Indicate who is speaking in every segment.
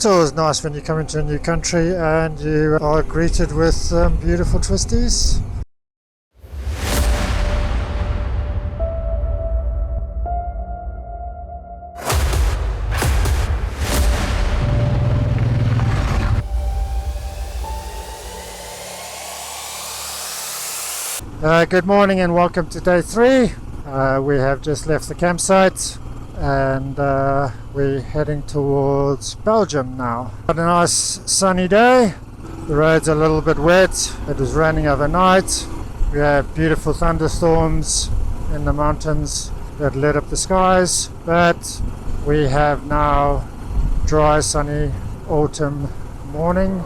Speaker 1: It's always nice when you come into a new country and you are greeted with beautiful twisties. Good morning and welcome to day 3. We have just left the campsite and we're heading towards Belgium now. Got a nice sunny day. The roads are a little bit wet. It was raining overnight. We had beautiful thunderstorms in the mountains that lit up the skies, but we have now dry, sunny autumn morning.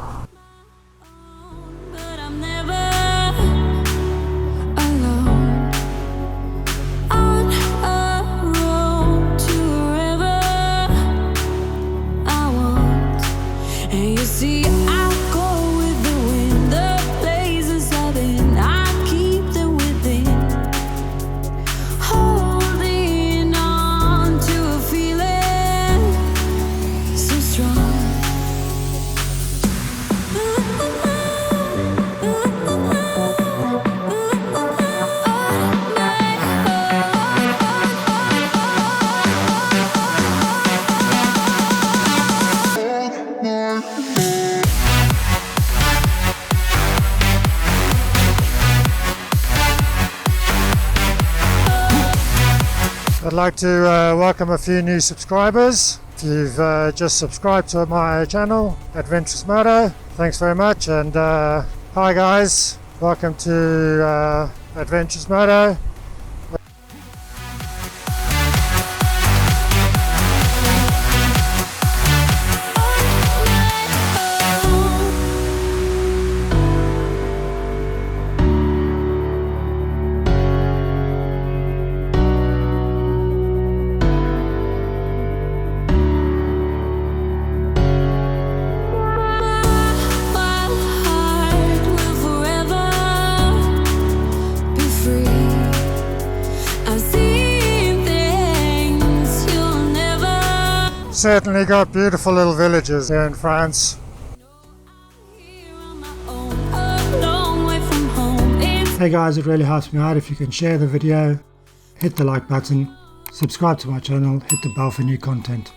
Speaker 1: I'd like to welcome a few new subscribers. If you've just subscribed to my channel, AdvenTrisMoto, thanks very much. And hi guys, welcome to AdvenTrisMoto. Certainly got beautiful little villages here in France. Hey guys, it really helps me out if you can share the video, hit the like button, subscribe to my channel, hit the bell for new content.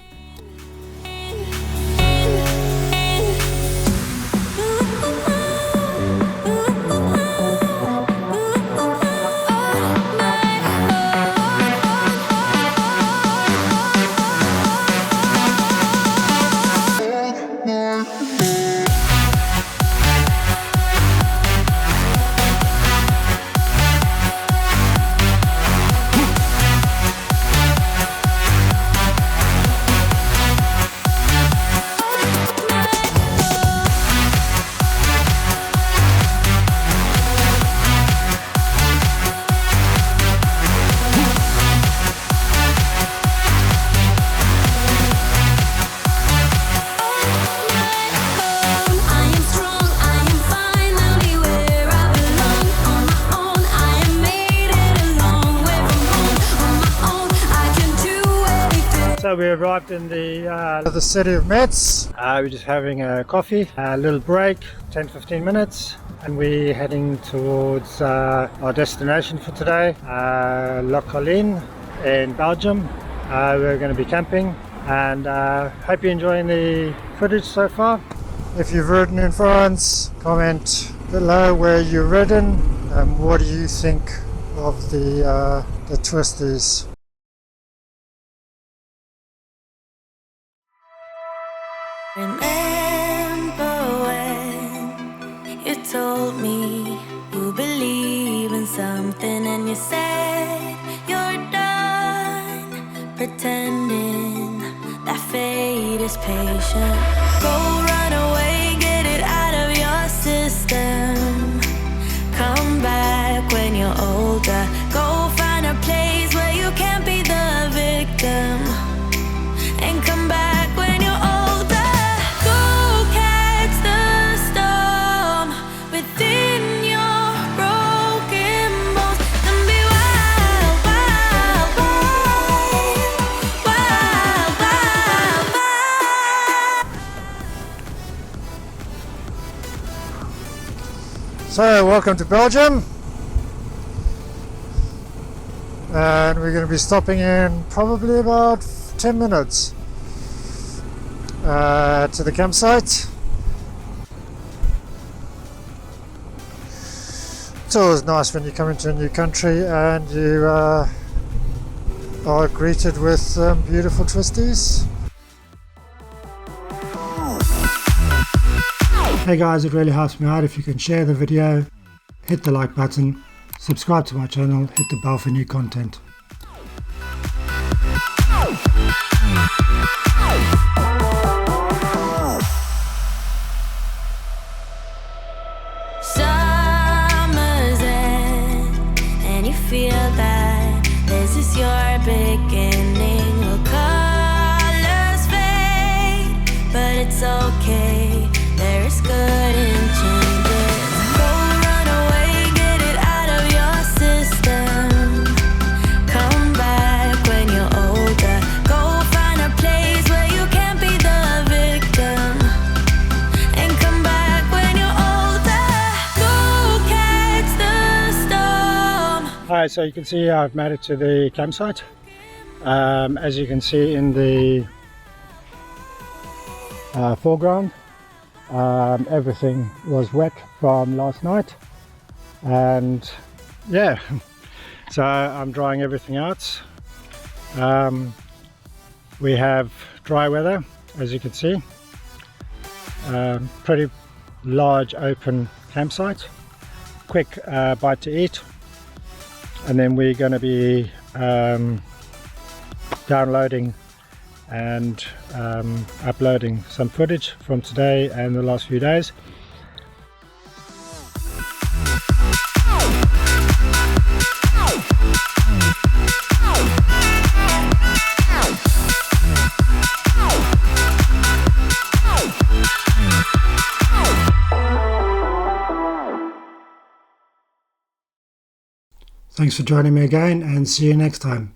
Speaker 1: So we arrived in the city of Metz. We're just having a coffee, a little break, 10-15 minutes, and we're heading towards our destination for today, La Colline in Belgium. We're going to be camping, and hope you're enjoying the footage so far. If you've ridden in France, comment below where you've ridden and what do you think of the twisties.
Speaker 2: Remember when you told me you believe in something and you said you're done pretending that fate is patient. Go run away, get it out of your system. Come back when you're older. Go find a place where you can't be the victim. And come back when you're older.
Speaker 1: So welcome to Belgium, and we're going to be stopping in probably about 10 minutes to the campsite. It's always nice when you come into a new country and you are greeted with beautiful twisties. Hey guys, it really helps me out if you can share the video, hit the like button, subscribe to my channel, hit the bell for new content.
Speaker 2: Summer's end, and you feel that this is your beginning. Well, colors fade, but it's okay. There is good in changes. Go run away, get it out of your system. Come back when you're older. Go find a place where you can't be the victim. And come back when you're older. Go catch the storm.
Speaker 1: Alright, so you can see I've made it to the campsite. As you can see in the foreground, everything was wet from last night, and yeah, so I'm drying everything out. We have dry weather, as you can see. Pretty large open campsite, quick bite to eat, and then we're going to be downloading and uploading some footage from today and the last few days. Thanks for joining me again, and see you next time.